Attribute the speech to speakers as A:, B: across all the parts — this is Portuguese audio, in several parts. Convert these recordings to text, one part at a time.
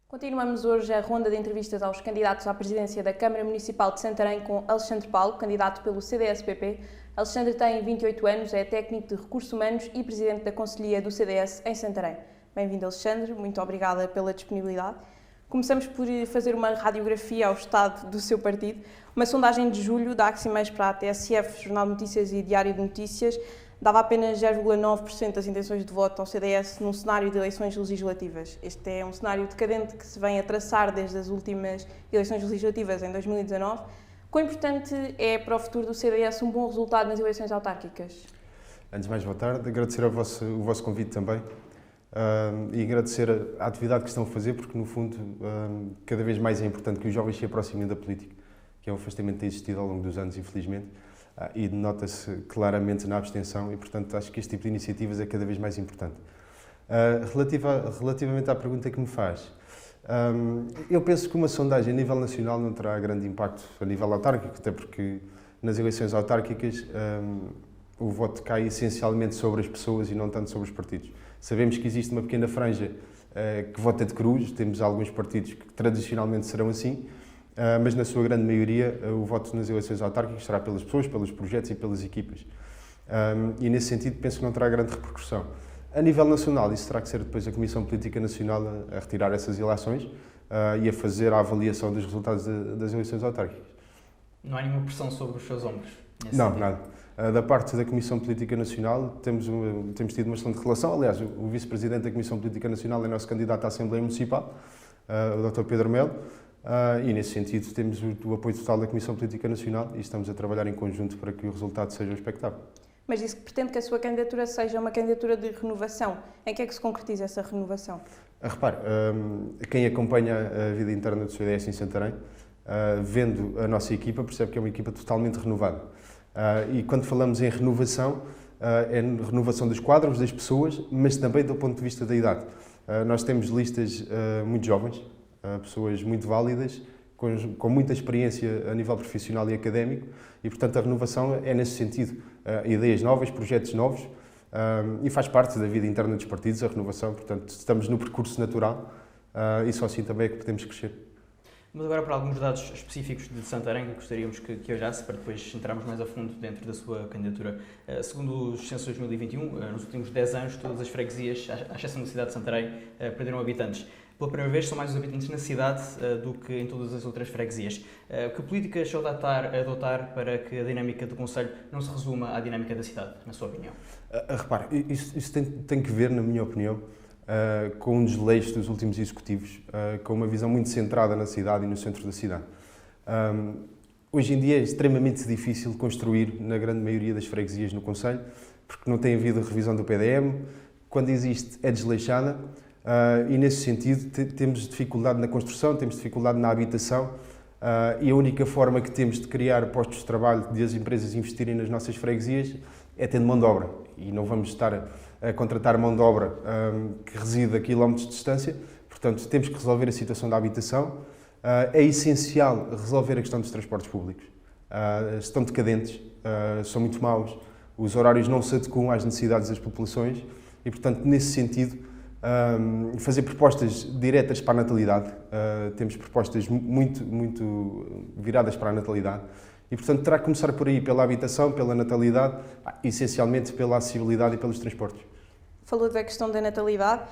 A: Continuamos hoje a ronda de entrevistas aos candidatos à presidência da Câmara Municipal de Santarém com Alexandre Paulo, candidato pelo CDS-PP. Alexandre tem 28 anos, é técnico de recursos humanos e presidente da Conselhia do CDS em Santarém. Bem-vindo, Alexandre, muito obrigada pela disponibilidade. Começamos por fazer uma radiografia ao estado do seu partido. Uma sondagem de julho da Aximés para a TSF, Jornal de Notícias e Diário de Notícias, dava apenas 0,9% das intenções de voto ao CDS num cenário de eleições legislativas. Este é um cenário decadente que se vem a traçar desde as últimas eleições legislativas em 2019. Quão importante é para o futuro do CDS um bom resultado nas eleições autárquicas?
B: Antes de mais, boa tarde. Agradecer o vosso convite também e agradecer a atividade que estão a fazer, porque, no fundo, cada vez mais é importante que os jovens se aproximem da política, que é um afastamento que tem existido ao longo dos anos, infelizmente. E nota-se claramente na abstenção e, portanto, acho que este tipo de iniciativas é cada vez mais importante. Relativamente à pergunta que me faz, eu penso que uma sondagem a nível nacional não terá grande impacto a nível autárquico, até porque nas eleições autárquicas o voto cai essencialmente sobre as pessoas e não tanto sobre os partidos. Sabemos que existe uma pequena franja que vota de cruz, temos alguns partidos que tradicionalmente serão assim, mas na sua grande maioria o voto nas eleições autárquicas será pelas pessoas, pelos projetos e pelas equipas. E nesse sentido penso que não terá grande repercussão. A nível nacional, isso terá que ser depois a Comissão Política Nacional a retirar essas ilações e a fazer a avaliação dos resultados das eleições autárquicas.
C: Não há nenhuma pressão sobre os seus ombros?
B: Não, sentido? Nada. Da parte da Comissão Política Nacional temos tido uma excelente relação. Aliás, o Vice-Presidente da Comissão Política Nacional é nosso candidato à Assembleia Municipal, o Dr. Pedro Melo. E, nesse sentido, temos o apoio total da Comissão Política Nacional e estamos a trabalhar em conjunto para que o resultado seja expectável.
A: Mas disse que pretende que a sua candidatura seja uma candidatura de renovação. Em que é que se concretiza essa renovação?
B: Repare, quem acompanha a vida interna do CDS em Santarém, vendo a nossa equipa, percebe que é uma equipa totalmente renovada. E quando falamos em renovação, é renovação dos quadros, das pessoas, mas também do ponto de vista da idade. Nós temos listas muito jovens, pessoas muito válidas, com muita experiência a nível profissional e académico e, portanto, a renovação é nesse sentido. Ideias novas, projetos novos e faz parte da vida interna dos partidos, a renovação, portanto, estamos no percurso natural e só assim também é que podemos crescer.
C: Mas agora para alguns dados específicos de Santarém que gostaríamos que olhasse para depois entrarmos mais a fundo dentro da sua candidatura. Segundo os censos de 2021, nos últimos 10 anos, todas as freguesias, à exceção da cidade de Santarém, perderam habitantes. Pela primeira vez, são mais os habitantes na cidade do que em todas as outras freguesias. Que políticas estão a adotar para que a dinâmica do concelho não se resuma à dinâmica da cidade, na sua opinião?
B: Repare, isso tem que ver, na minha opinião, com um desleixo dos últimos executivos, com uma visão muito centrada na cidade e no centro da cidade. Hoje em dia é extremamente difícil construir na grande maioria das freguesias no concelho, porque não tem havido revisão do PDM, quando existe é desleixada, e nesse sentido temos dificuldade na construção, temos dificuldade na habitação, e a única forma que temos de criar postos de trabalho, de as empresas investirem nas nossas freguesias, é tendo mão de obra. E não vamos estar a contratar mão de obra que reside a quilómetros de distância, portanto temos que resolver a situação da habitação. É essencial resolver a questão dos transportes públicos. Estão decadentes, são muito maus, os horários não se adequam às necessidades das populações e, portanto, nesse sentido, fazer propostas diretas para a natalidade. Temos propostas muito viradas para a natalidade e, portanto, terá que começar por aí, pela habitação, pela natalidade, essencialmente pela acessibilidade e pelos transportes.
A: Falou da questão da natalidade.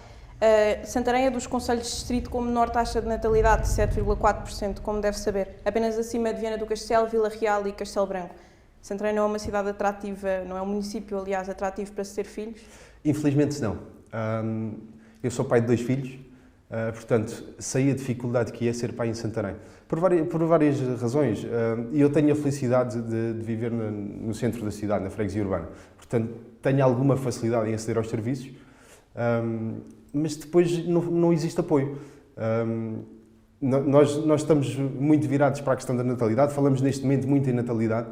A: Santarém é dos concelhos de distrito com menor taxa de natalidade, 7,4%, como deve saber, apenas acima de Viana do Castelo, Vila Real e Castelo Branco. Santarém não é uma cidade atrativa, não é um município, aliás, atrativo para se ter filhos?
B: Infelizmente não. Eu sou pai de 2 filhos, portanto, sei a dificuldade que é ser pai em Santarém. Por várias razões. E eu tenho a felicidade de viver no centro da cidade, na freguesia urbana. Portanto, tenho alguma facilidade em aceder aos serviços, mas depois não existe apoio. Nós estamos muito virados para a questão da natalidade, falamos neste momento muito em natalidade.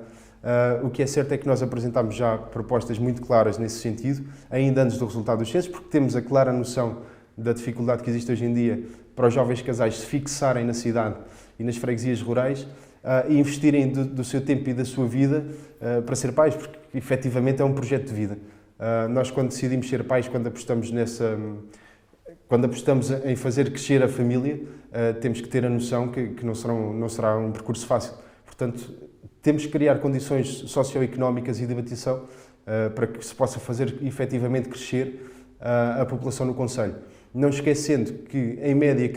B: O que é certo é que nós apresentámos já propostas muito claras nesse sentido, ainda antes do resultado dos censos, porque temos a clara noção da dificuldade que existe hoje em dia para os jovens casais se fixarem na cidade e nas freguesias rurais e investirem do seu tempo e da sua vida para ser pais, porque efetivamente é um projeto de vida. Nós, quando decidimos ser pais, quando apostamos quando apostamos em fazer crescer a família, temos que ter a noção que não será um percurso fácil. Portanto, temos que criar condições socioeconómicas e de habitação para que se possa fazer efetivamente crescer a população no concelho. Não esquecendo que, em média,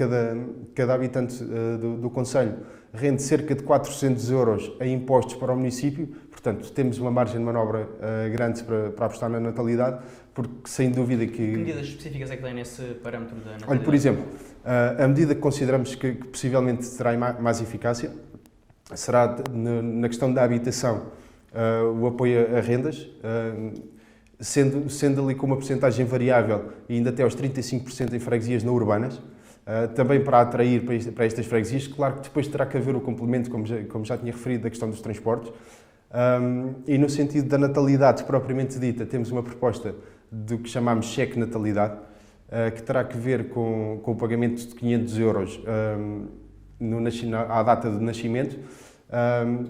B: cada habitante do concelho rende cerca de 400 euros em impostos para o município, portanto, temos uma margem de manobra grande para apostar na natalidade, porque, sem dúvida que...
C: Que medidas específicas é que tem nesse parâmetro da natalidade?
B: Olha, por exemplo, a medida que consideramos que possivelmente terá mais eficácia será, na questão da habitação, o apoio a rendas, sendo ali com uma percentagem variável e ainda até aos 35% em freguesias não urbanas, também para atrair para estas freguesias. Claro que depois terá que haver o complemento, como já tinha referido, da questão dos transportes. E no sentido da natalidade propriamente dita, temos uma proposta do que chamamos cheque natalidade, que terá que ver com o pagamento de 500 euros à data de nascimento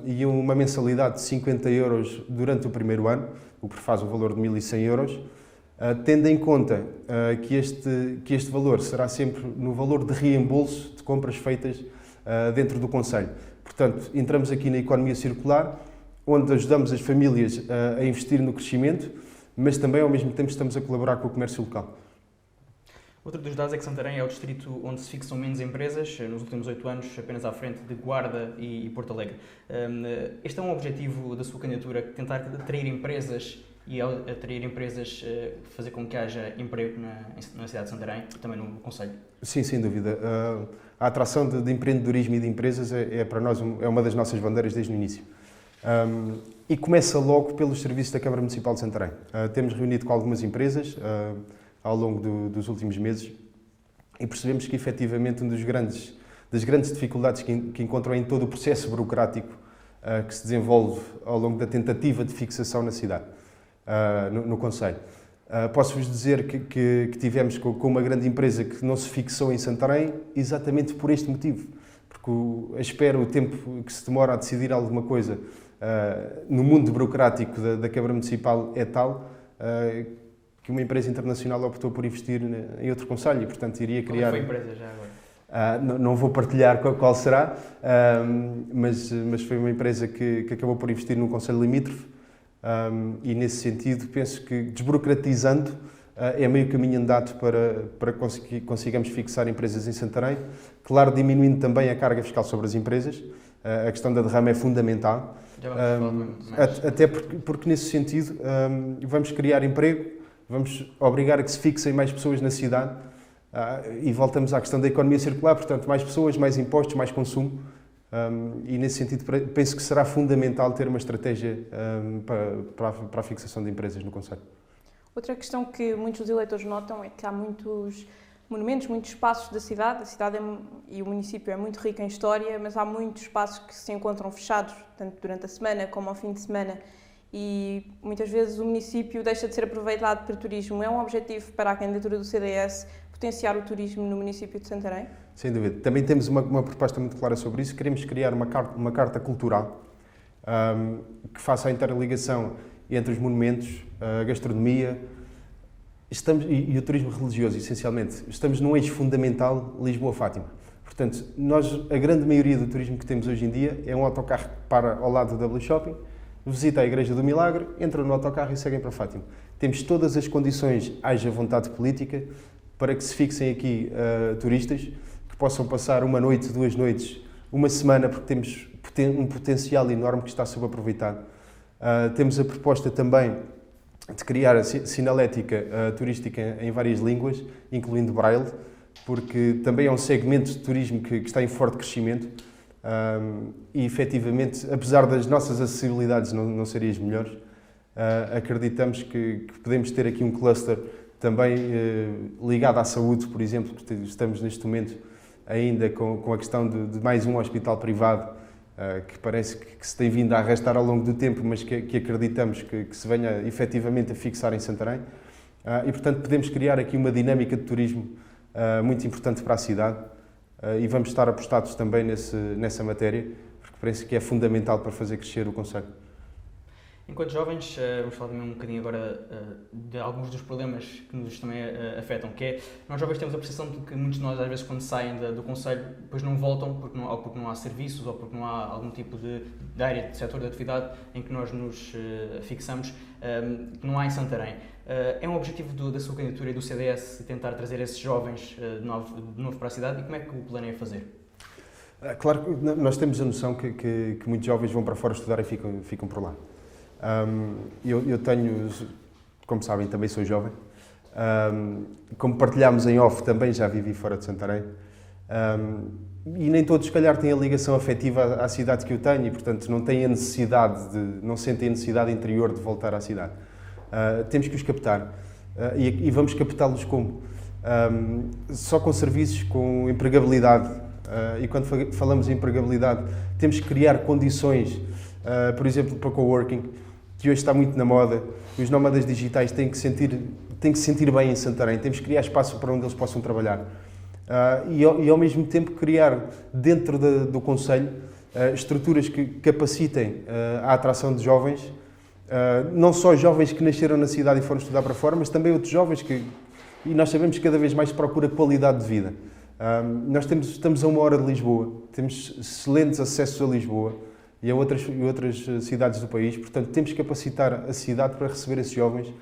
B: e uma mensalidade de 50 euros durante o primeiro ano, o que faz o valor de 1.100 euros, tendo em conta que este valor será sempre no valor de reembolso de compras feitas dentro do concelho. Portanto, entramos aqui na economia circular, onde ajudamos as famílias a investir no crescimento, mas também, ao mesmo tempo, estamos a colaborar com o comércio local.
C: Outro dos dados é que Santarém é o distrito onde se fixam menos empresas, nos últimos 8 anos, apenas à frente de Guarda e Porto Alegre. Este é um objetivo da sua candidatura, tentar atrair empresas e, ao atrair empresas, fazer com que haja emprego na cidade de Santarém e também no concelho?
B: Sim, sem dúvida. A atração de empreendedorismo e de empresas é para nós uma das nossas bandeiras desde o início. E começa logo pelos serviços da Câmara Municipal de Santarém. Temos reunido com algumas empresas ao longo dos últimos meses e percebemos que, efetivamente, das grandes dificuldades que encontram em todo o processo burocrático que se desenvolve ao longo da tentativa de fixação na cidade, no concelho. Posso-vos dizer que tivemos com uma grande empresa que não se fixou em Santarém exatamente por este motivo, porque o tempo que se demora a decidir alguma coisa no mundo burocrático da Câmara Municipal é tal que uma empresa internacional optou por investir em outro concelho e, portanto, iria criar...
C: Qual foi a empresa já agora?
B: Não vou partilhar qual será, mas foi uma empresa que acabou por investir num concelho limítrofe e, nesse sentido, penso que, desburocratizando, é meio caminho andado para consigamos fixar empresas em Santarém. Claro, diminuindo também a carga fiscal sobre as empresas. A questão da derrama é fundamental.
C: Já vamos falar mais.
B: Até porque, nesse sentido, vamos criar emprego, vamos obrigar a que se fixem mais pessoas na cidade e voltamos à questão da economia circular, portanto, mais pessoas, mais impostos, mais consumo. E, nesse sentido, penso que será fundamental ter uma estratégia para a fixação de empresas no concelho.
A: Outra questão que muitos dos eleitores notam é que há muitos monumentos, muitos espaços da cidade. A cidade e o município é muito rico em história, mas há muitos espaços que se encontram fechados, tanto durante a semana como ao fim de semana. E muitas vezes o município deixa de ser aproveitado para turismo. É um objetivo para a candidatura do CDS potenciar o turismo no município de Santarém?
B: Sem dúvida. Também temos uma proposta muito clara sobre isso. Queremos criar uma carta cultural que faça a interligação entre os monumentos, a gastronomia e o turismo religioso, essencialmente. Estamos num eixo fundamental Lisboa-Fátima. Portanto, a grande maioria do turismo que temos hoje em dia é um autocarro que para ao lado do W Shopping, visita a Igreja do Milagre, entram no autocarro e seguem para Fátima. Temos todas as condições, haja vontade política, para que se fixem aqui turistas que possam passar uma noite, 2 noites, uma semana, porque temos um potencial enorme que está subaproveitado. Temos a proposta também de criar a sinalética turística em várias línguas, incluindo Braille, porque também é um segmento de turismo que está em forte crescimento e, efetivamente, apesar das nossas acessibilidades não serem as melhores, acreditamos que podemos ter aqui um cluster também ligado à saúde, por exemplo, porque estamos neste momento ainda com a questão de mais um hospital privado que parece que se tem vindo a arrastar ao longo do tempo, mas que acreditamos que se venha efetivamente a fixar em Santarém. E, portanto, podemos criar aqui uma dinâmica de turismo muito importante para a cidade e vamos estar apostados também nessa matéria, porque parece que é fundamental para fazer crescer o concelho.
C: Enquanto jovens, vamos falar também um bocadinho agora de alguns dos problemas que nos também afetam, que é, nós jovens temos a percepção de que muitos de nós, às vezes, quando saem do Conselho, depois não voltam, ou porque não há serviços, ou porque não há algum tipo de área, de setor de atividade em que nós nos fixamos, que não há em Santarém. É um objetivo da sua candidatura e do CDS tentar trazer esses jovens de novo para a cidade, e como é que o planeia fazer?
B: Claro que nós temos a noção que muitos jovens vão para fora estudar e ficam por lá. Eu tenho, como sabem, também sou jovem. Como partilhámos em off, também já vivi fora de Santarém. E nem todos, se calhar, têm a ligação afetiva à cidade que eu tenho e, portanto, não sentem a necessidade interior de voltar à cidade. Temos que os captar. E vamos captá-los como? Só com serviços, com empregabilidade. E quando falamos em empregabilidade, temos que criar condições, por exemplo, para coworking, que hoje está muito na moda. Os nómadas digitais têm que se sentir bem em Santarém. Temos que criar espaço para onde eles possam trabalhar. E ao mesmo tempo criar dentro do Conselho estruturas que capacitem a atração de jovens, não só jovens que nasceram na cidade e foram estudar para fora, mas também outros jovens e nós sabemos que cada vez mais se procura qualidade de vida. Nós estamos a 1 hora de Lisboa, temos excelentes acessos a Lisboa e a outras cidades do país, portanto temos que capacitar a cidade para receber esses jovens,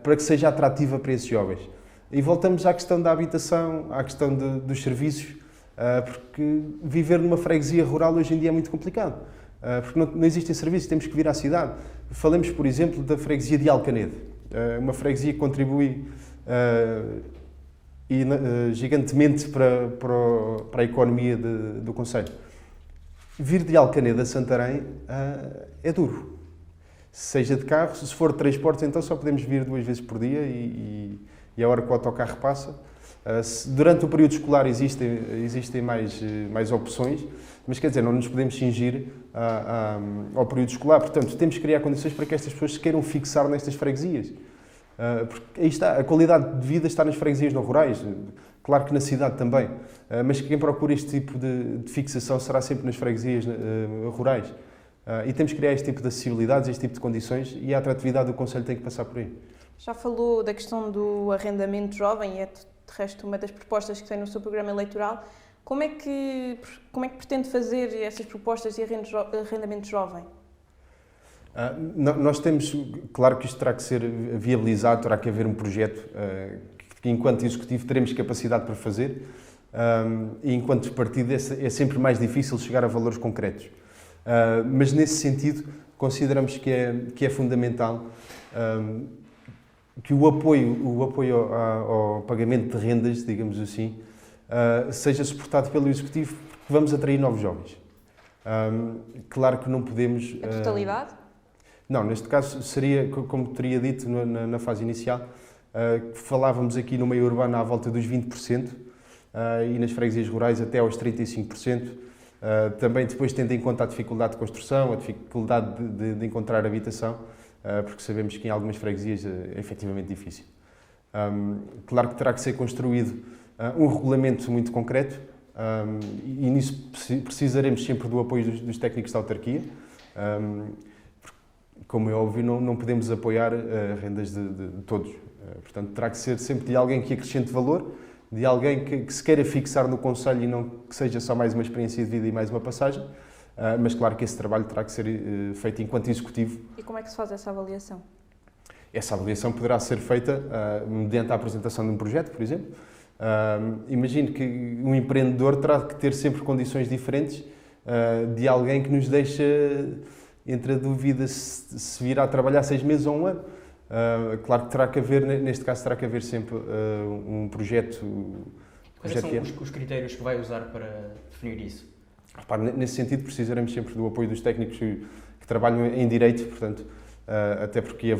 B: para que seja atrativa para esses jovens. E voltamos à questão da habitação, à questão dos serviços, porque viver numa freguesia rural hoje em dia é muito complicado, porque não existem serviços, temos que vir à cidade. Falemos, por exemplo, da freguesia de Alcanede, uma freguesia que contribui gigantemente para a economia do Concelho. Vir de Alcanede a Santarém é duro. Seja de carro, se for de transportes, então só podemos vir 2 vezes por dia e a hora que o autocarro passa. Durante o período escolar existem mais opções, mas quer dizer, não nos podemos cingir ao período escolar. Portanto, temos que criar condições para que estas pessoas se queiram fixar nestas freguesias. Porque aí está, a qualidade de vida está nas freguesias não rurais, claro que na cidade também, mas quem procura este tipo de fixação será sempre nas freguesias rurais. E temos que criar este tipo de acessibilidades, este tipo de condições, e a atratividade do Concelho tem que passar por aí.
A: Já falou da questão do arrendamento jovem, e é de resto uma das propostas que tem no seu programa eleitoral. Como é que pretende fazer essas propostas de arrendamento jovem?
B: Nós temos, claro que isto terá que ser viabilizado, terá que haver um projeto que enquanto executivo teremos capacidade para fazer, e enquanto partido é sempre mais difícil chegar a valores concretos. Mas nesse sentido consideramos que é fundamental que o apoio ao pagamento de rendas, digamos assim, seja suportado pelo executivo, porque vamos atrair novos jovens. Claro que não podemos...
A: A totalidade?
B: Não, neste caso seria, como teria dito na fase inicial, falávamos aqui no meio urbano à volta dos 20%, e nas freguesias rurais até aos 35%. Também depois tendo em conta a dificuldade de construção, a dificuldade de encontrar habitação, porque sabemos que em algumas freguesias é efetivamente difícil. Claro que terá que ser construído um regulamento muito concreto, e nisso precisaremos sempre do apoio dos técnicos da autarquia. Como é óbvio, não podemos apoiar rendas de todos. Portanto, terá que ser sempre de alguém que acrescente valor, de alguém que se queira fixar no Concelho e não que seja só mais uma experiência de vida e mais uma passagem. Mas claro que esse trabalho terá que ser feito enquanto executivo.
A: E como é que se faz essa avaliação?
B: Essa avaliação poderá ser feita mediante a apresentação de um projeto, por exemplo. Imagino que um empreendedor terá que ter sempre condições diferentes de alguém que nos deixa entre a dúvida se virá a trabalhar 6 meses ou 1 ano. Claro que terá que haver, neste caso, terá que haver sempre um projeto.
C: Quais são os critérios que vai usar para definir isso?
B: Repare, nesse sentido, precisaremos sempre do apoio dos técnicos que trabalham em direito, portanto, até porque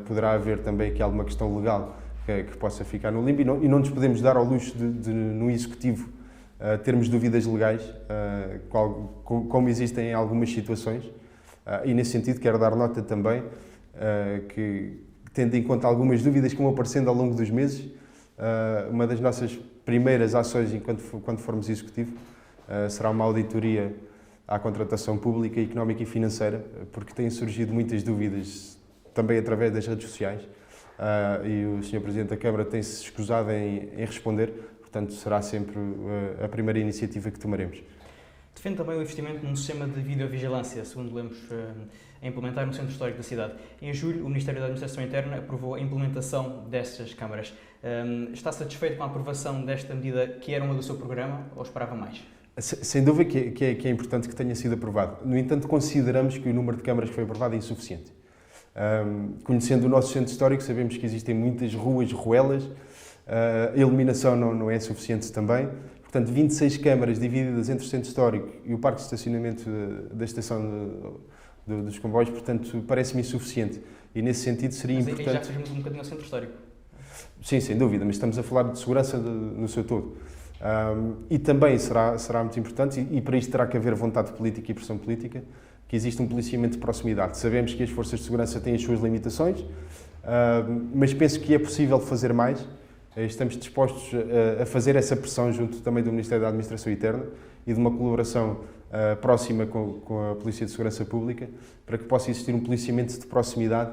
B: poderá haver também aqui alguma questão legal que possa ficar no limbo e não nos podemos dar ao luxo no executivo termos dúvidas legais, como existem em algumas situações. E nesse sentido quero dar nota também que, tendo em conta algumas dúvidas que vão aparecendo ao longo dos meses, uma das nossas primeiras ações quando formos executivo será uma auditoria à contratação pública, económica e financeira, porque têm surgido muitas dúvidas também através das redes sociais e o Sr. Presidente da Câmara tem-se escusado em responder, portanto será sempre a primeira iniciativa que tomaremos.
C: Defende também o investimento num sistema de videovigilância, segundo lemos, a implementar no Centro Histórico da cidade. Em julho, o Ministério da Administração Interna aprovou a implementação destas câmaras. Está satisfeito com a aprovação desta medida, que era uma do seu programa, ou esperava mais?
B: Sem dúvida que é importante que tenha sido aprovado. No entanto, consideramos que o número de câmaras que foi aprovado é insuficiente. Conhecendo o nosso centro histórico, sabemos que existem muitas ruas, ruelas, a iluminação não é suficiente também. Portanto, 26 câmaras divididas entre o centro histórico e o parque de estacionamento da estação dos comboios, portanto, parece-me insuficiente. E nesse sentido seria importante...
C: Mas aí já fugimos um bocadinho ao centro histórico.
B: Sim, sem dúvida, mas estamos a falar de segurança no seu todo. E também será muito importante, e para isto terá que haver vontade política e pressão política, que existe um policiamento de proximidade. Sabemos que as forças de segurança têm as suas limitações, mas penso que é possível fazer mais. Estamos dispostos a fazer essa pressão junto também do Ministério da Administração Interna e de uma colaboração próxima com a Polícia de Segurança Pública, para que possa existir um policiamento de proximidade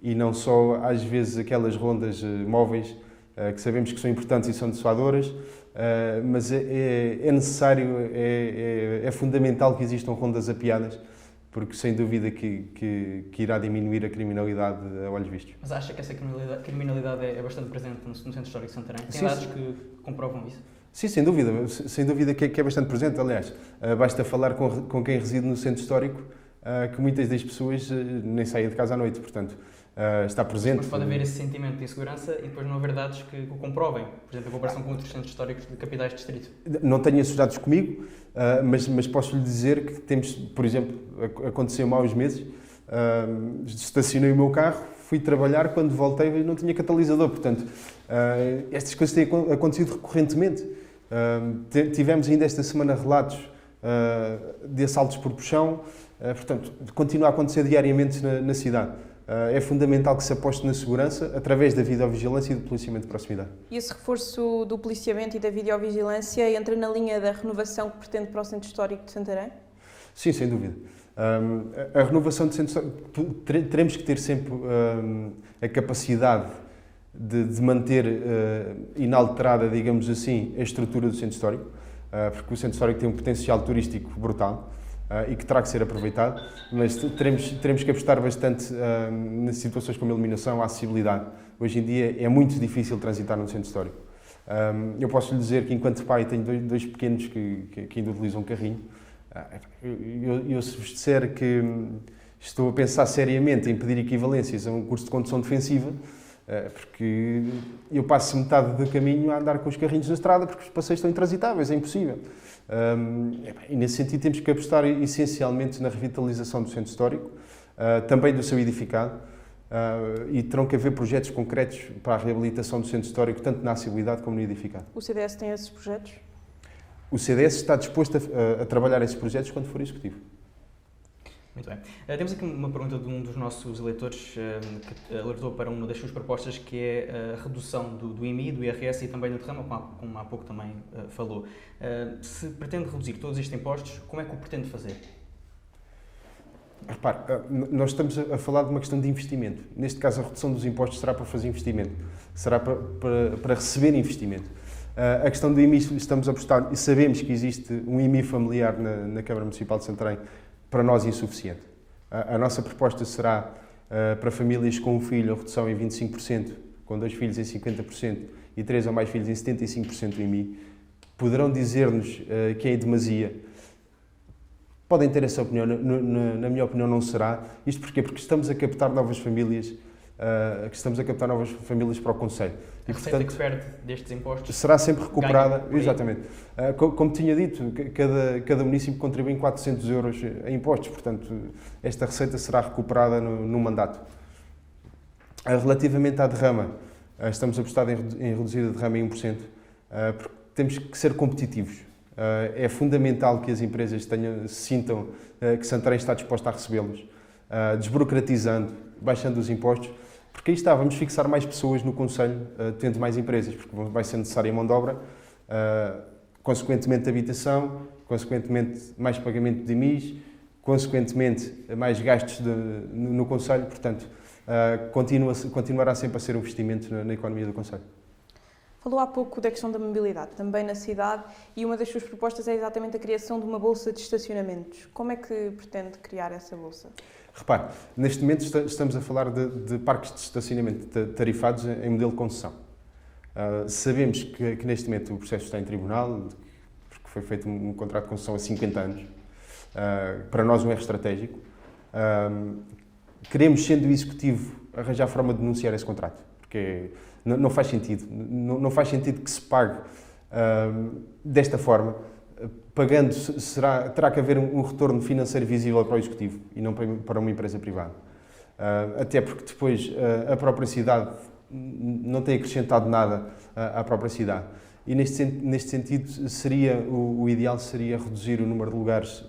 B: e não só, às vezes, aquelas rondas móveis que sabemos que são importantes e são dissuadoras, mas é necessário, é fundamental que existam rondas apiadas, porque sem dúvida que irá diminuir a criminalidade a olhos vistos.
C: Mas acha que essa criminalidade é bastante presente no Centro Histórico de Santarém? Tem dados que comprovam isso?
B: Sim, sem dúvida que é bastante presente. Aliás, basta falar com quem reside no Centro Histórico, que muitas das pessoas nem saem de casa à noite, portanto, está presente.
C: Mas pode haver esse sentimento de insegurança e depois não haver dados que o comprovem, por exemplo, em comparação com outros centros históricos de capitais de distrito.
B: Não tenho esses dados comigo, mas posso-lhe dizer que temos, por exemplo, aconteceu-me há uns meses, estacionei o meu carro, fui trabalhar, quando voltei não tinha catalisador, portanto, estas coisas têm acontecido recorrentemente. Tivemos ainda esta semana relatos de assaltos por puxão, portanto, continua a acontecer diariamente na cidade. É fundamental que se aposte na segurança através da videovigilância e do policiamento de proximidade.
A: E esse reforço do policiamento e da videovigilância entra na linha da renovação que pretende para o Centro Histórico de Santarém?
B: Sim, sem dúvida. A renovação do Centro Histórico, teremos que ter sempre a capacidade de manter inalterada, digamos assim, a estrutura do Centro Histórico, porque o Centro Histórico tem um potencial turístico brutal. E que terá que ser aproveitado, mas teremos que apostar bastante nas situações como a iluminação, a acessibilidade. Hoje em dia é muito difícil transitar no centro histórico. Eu posso lhe dizer que, enquanto pai, tenho dois pequenos que ainda utilizam um carrinho. Se vos disser que estou a pensar seriamente em pedir equivalências a um curso de condução defensiva, porque eu passo metade do caminho a andar com os carrinhos na estrada porque os passeios estão intransitáveis, é impossível. E nesse sentido temos que apostar essencialmente na revitalização do centro histórico, também do seu edificado, e terão que haver projetos concretos para a reabilitação do centro histórico, tanto na acessibilidade como no edificado.
A: O CDS tem esses projetos?
B: O CDS está disposto a trabalhar esses projetos quando for executivo.
C: Muito bem. Temos aqui uma pergunta de um dos nossos eleitores que alertou para uma das suas propostas, que é a redução do IMI, do IRS e também do derrama, como há pouco também falou. Se pretende reduzir todos estes impostos, como é que o pretende fazer?
B: Repare, nós estamos a falar de uma questão de investimento. Neste caso, a redução dos impostos será para fazer investimento, será para receber investimento. A questão do IMI, estamos a apostar, e sabemos que existe um IMI familiar na Câmara Municipal de Santarém, para nós insuficiente. A nossa proposta será para famílias com um filho a redução em 25%, com 2 filhos em 50% e 3 ou mais filhos em 75% do IMI. Poderão dizer-nos que é em demasia. Podem ter essa opinião, na minha opinião não será. Isto porquê? Porque estamos a captar novas famílias, para o concelho.
C: A receita que perde destes impostos
B: será sempre recuperada, exatamente. Como tinha dito, cada município contribui em 400 euros em impostos, portanto, esta receita será recuperada no mandato. Relativamente à derrama, estamos a apostar em reduzir a derrama em 1%, porque temos que ser competitivos. É fundamental que as empresas sintam que Santarém está disposta a recebê-los, desburocratizando, baixando os impostos, porque aí está, vamos fixar mais pessoas no concelho, tendo mais empresas, porque vai ser necessária mão de obra, consequentemente habitação consequentemente mais pagamento de IMIs, consequentemente mais gastos no Conselho, portanto continuará sempre a ser um investimento na economia do Conselho.
A: Falou há pouco da questão da mobilidade, também na cidade, e uma das suas propostas é exatamente a criação de uma bolsa de estacionamentos. Como é que pretende criar essa bolsa?
B: Repare, neste momento estamos a falar de parques de estacionamento tarifados em modelo de concessão. Sabemos que neste momento o processo está em tribunal, porque foi feito um contrato de concessão há 50 anos. Para nós um erro estratégico. Queremos, sendo o Executivo, arranjar forma de denunciar esse contrato, porque não faz sentido. Não faz sentido que se pague desta forma. Pagando, terá que haver um retorno financeiro visível para o Executivo e não para uma empresa privada. Até porque depois a própria cidade não tem acrescentado nada à própria cidade. E neste sentido, o ideal seria reduzir o número de lugares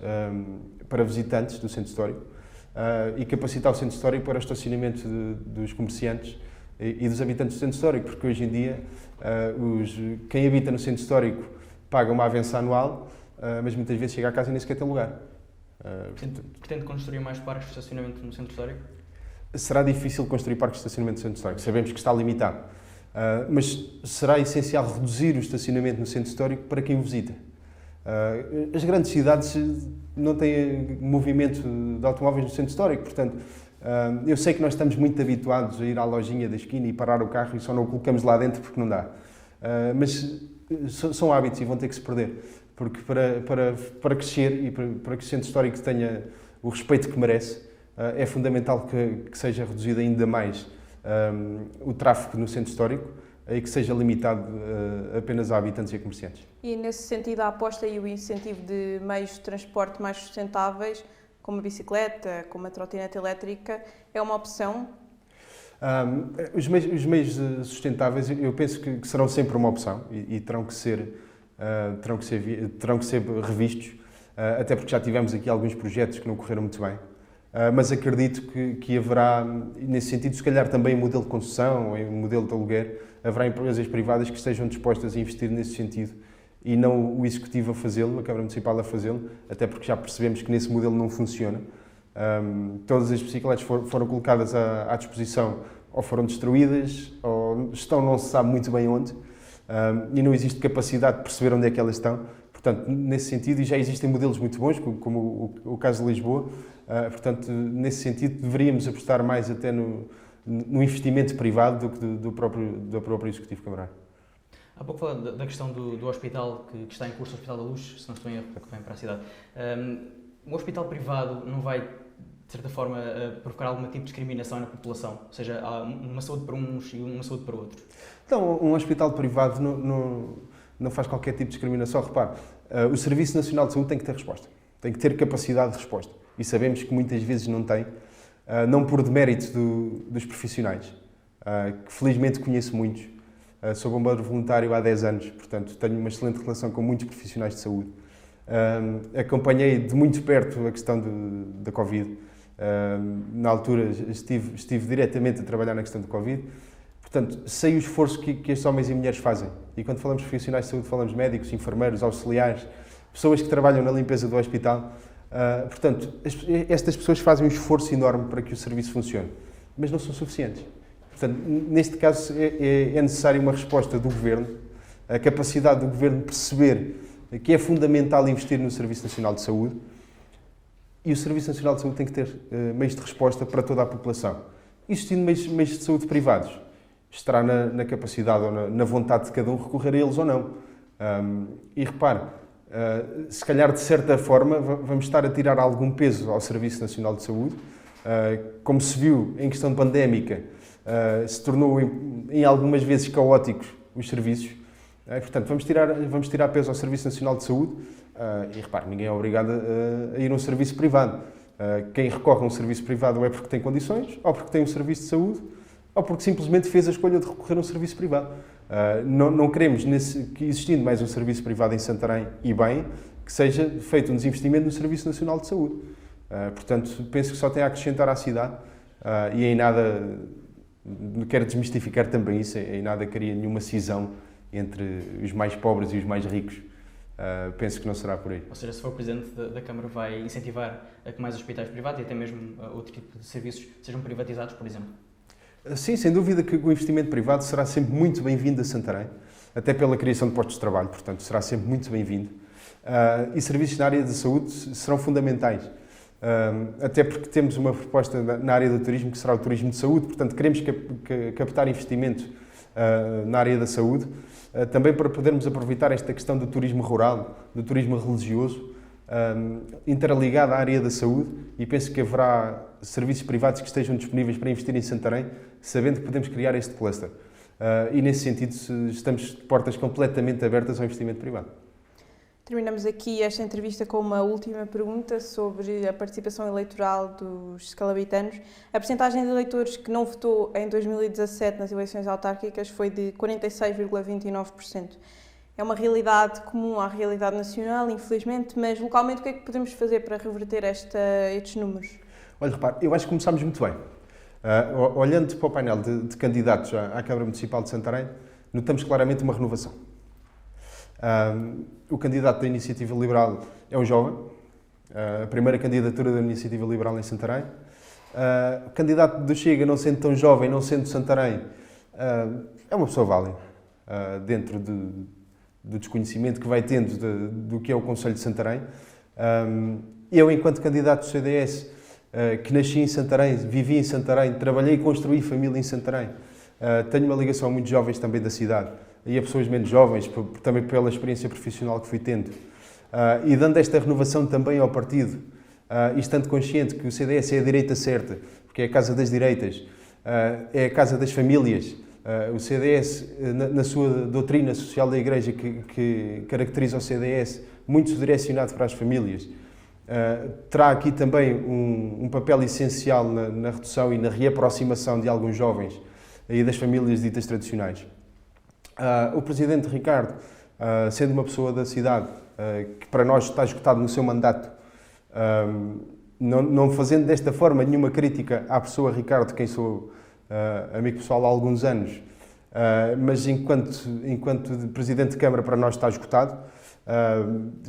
B: para visitantes do centro histórico e capacitar o centro histórico para o estacionamento dos comerciantes e dos habitantes do centro histórico, porque hoje em dia quem habita no centro histórico paga uma avença anual, mas muitas vezes chega a casa e nem sequer tem lugar.
C: Pretende construir mais parques de estacionamento no centro histórico?
B: Será difícil construir parques de estacionamento no centro histórico, sabemos que está limitado. Mas será essencial reduzir o estacionamento no centro histórico para quem o visita. As grandes cidades não têm movimento de automóveis no centro histórico, portanto, eu sei que nós estamos muito habituados a ir à lojinha da esquina e parar o carro e só não o colocamos lá dentro porque não dá. Mas são hábitos e vão ter que se perder, porque para crescer e para que o centro histórico tenha o respeito que merece, é fundamental que seja reduzido ainda mais o tráfego no centro histórico e que seja limitado apenas a habitantes e a comerciantes.
A: E nesse sentido, a aposta e o incentivo de meios de transporte mais sustentáveis, como a bicicleta, como a trotinete elétrica, é uma opção?
B: Os meios sustentáveis, eu penso que serão sempre uma opção e terão que ser revistos, até porque já tivemos aqui alguns projetos que não correram muito bem. Mas acredito que haverá, nesse sentido, se calhar também em modelo de concessão, em modelo de aluguer, haverá empresas privadas que estejam dispostas a investir nesse sentido e não o Executivo a fazê-lo, a Câmara Municipal a fazê-lo, até porque já percebemos que nesse modelo não funciona. Todas as bicicletas foram colocadas à disposição, ou foram destruídas, ou estão não se sabe muito bem onde, e não existe capacidade de perceber onde é que elas estão. Portanto, nesse sentido, e já existem modelos muito bons, como o caso de Lisboa, portanto, nesse sentido, deveríamos apostar mais até no investimento privado do que do próprio Executivo Camarário.
C: Há pouco falando da questão do hospital que está em curso, o Hospital da Luz, se não estou em erro, que vem para a cidade. Um hospital privado não vai, de certa forma, provocar algum tipo de discriminação na população? Ou seja, há uma saúde para uns e uma saúde para outros?
B: Então, um hospital privado não faz qualquer tipo de discriminação. Repare, o Serviço Nacional de Saúde tem que ter resposta, tem que ter capacidade de resposta. E sabemos que muitas vezes não tem, não por demérito dos profissionais, que felizmente conheço muitos. Sou bombeiro voluntário há 10 anos, portanto tenho uma excelente relação com muitos profissionais de saúde. Acompanhei de muito perto a questão da Covid. Na altura estive diretamente a trabalhar na questão da Covid. Portanto, sei o esforço que estes homens e mulheres fazem. E quando falamos de profissionais de saúde, falamos de médicos, enfermeiros, auxiliares, pessoas que trabalham na limpeza do hospital. Portanto, estas pessoas fazem um esforço enorme para que o serviço funcione, mas não são suficientes. Portanto, neste caso é necessária uma resposta do Governo, a capacidade do Governo de perceber que é fundamental investir no Serviço Nacional de Saúde e o Serviço Nacional de Saúde tem que ter meios de resposta para toda a população. Existindo meios de saúde privados, estará na capacidade ou na vontade de cada um recorrer a eles ou não. E repare, se calhar de certa forma vamos estar a tirar algum peso ao Serviço Nacional de Saúde, como se viu em questão pandémica, se tornou em algumas vezes caóticos os serviços. Portanto, vamos tirar peso ao Serviço Nacional de Saúde e repare, ninguém é obrigado a ir a um serviço privado. Quem recorre a um serviço privado ou é porque tem condições, ou porque tem um serviço de saúde, ou porque simplesmente fez a escolha de recorrer a um serviço privado. Não queremos, que existindo mais um serviço privado em Santarém e bem, que seja feito um desinvestimento no Serviço Nacional de Saúde. Portanto, penso que só tem a acrescentar à cidade e em nada, quero desmistificar também isso, em nada cria nenhuma cisão entre os mais pobres e os mais ricos. Penso que não será por aí.
C: Ou seja, se for Presidente da Câmara, vai incentivar a que mais hospitais privados e até mesmo outro tipo de serviços sejam privatizados, por exemplo?
B: Sim, sem dúvida que o investimento privado será sempre muito bem-vindo a Santarém, até pela criação de postos de trabalho, portanto, será sempre muito bem-vindo. E serviços na área da saúde serão fundamentais, até porque temos uma proposta na área do turismo que será o turismo de saúde, portanto, queremos captar investimento na área da saúde, também para podermos aproveitar esta questão do turismo rural, do turismo religioso, interligado à área da saúde, e penso que haverá serviços privados que estejam disponíveis para investir em Santarém, sabendo que podemos criar este cluster. E nesse sentido estamos de portas completamente abertas ao investimento privado.
A: Terminamos aqui esta entrevista com uma última pergunta sobre a participação eleitoral dos escalabitanos. A percentagem de eleitores que não votou em 2017 nas eleições autárquicas foi de 46,29%. É uma realidade comum à realidade nacional, infelizmente, mas localmente o que é que podemos fazer para reverter estes números?
B: Olha, repare, eu acho que começámos muito bem. Olhando para o painel de candidatos à Câmara Municipal de Santarém, notamos claramente uma renovação. O candidato da Iniciativa Liberal é um jovem, a primeira candidatura da Iniciativa Liberal em Santarém. O candidato do Chega, não sendo tão jovem, não sendo de Santarém, é uma pessoa válida, dentro do desconhecimento que vai tendo do que é o Conselho de Santarém. Eu, enquanto candidato do CDS, que nasci em Santarém, vivi em Santarém, trabalhei e construí família em Santarém, tenho uma ligação a muitos jovens também da cidade e a pessoas menos jovens, também pela experiência profissional que fui tendo. E dando esta renovação também ao partido, e estando consciente que o CDS é a direita certa, porque é a casa das direitas, é a casa das famílias. O CDS, na sua doutrina social da Igreja, que caracteriza o CDS, muito direcionado para as famílias, terá aqui também um papel essencial na redução e na reaproximação de alguns jovens e das famílias ditas tradicionais. O Presidente Ricardo, sendo uma pessoa da cidade, que para nós está esgotado no seu mandato, não fazendo desta forma nenhuma crítica à pessoa Ricardo, quem sou amigo pessoal há alguns anos, mas enquanto Presidente de Câmara para nós está esgotado,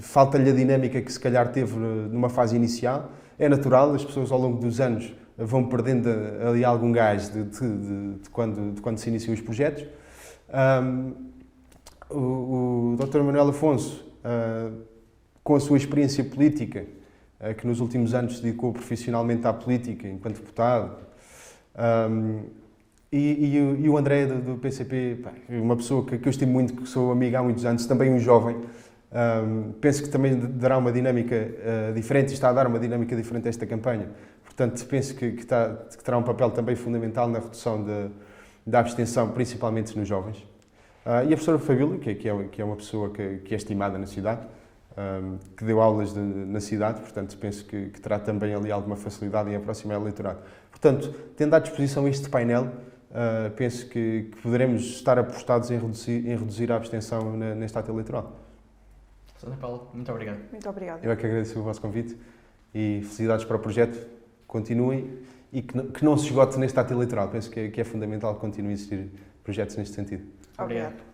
B: falta-lhe a dinâmica que se calhar teve numa fase inicial. É natural, as pessoas ao longo dos anos vão perdendo ali algum gás de quando se iniciam os projetos. O Dr. Manuel Afonso, com a sua experiência política, que nos últimos anos se dedicou profissionalmente à política, enquanto deputado, e o André do PCP, uma pessoa que eu estimo muito, que sou amigo há muitos anos, também um jovem, penso que também dará uma dinâmica diferente e está a dar uma dinâmica diferente a esta campanha. Portanto, penso que terá um papel também fundamental na redução da abstenção, principalmente nos jovens. E a professora Fabíola, que é uma pessoa que é estimada na cidade, que deu aulas na cidade, portanto, penso que terá também ali alguma facilidade em aproximar o eleitorado. Portanto, tendo à disposição este painel, penso que poderemos estar apostados em reduzir a abstenção neste ato eleitoral.
C: Sra. Paula, muito obrigado.
A: Muito obrigada.
B: Eu é que agradeço o vosso convite e felicidades para o projeto. Continuem e que não se esgote neste ato eleitoral. Penso que é fundamental que continuem a existir projetos neste sentido.
A: Obrigado.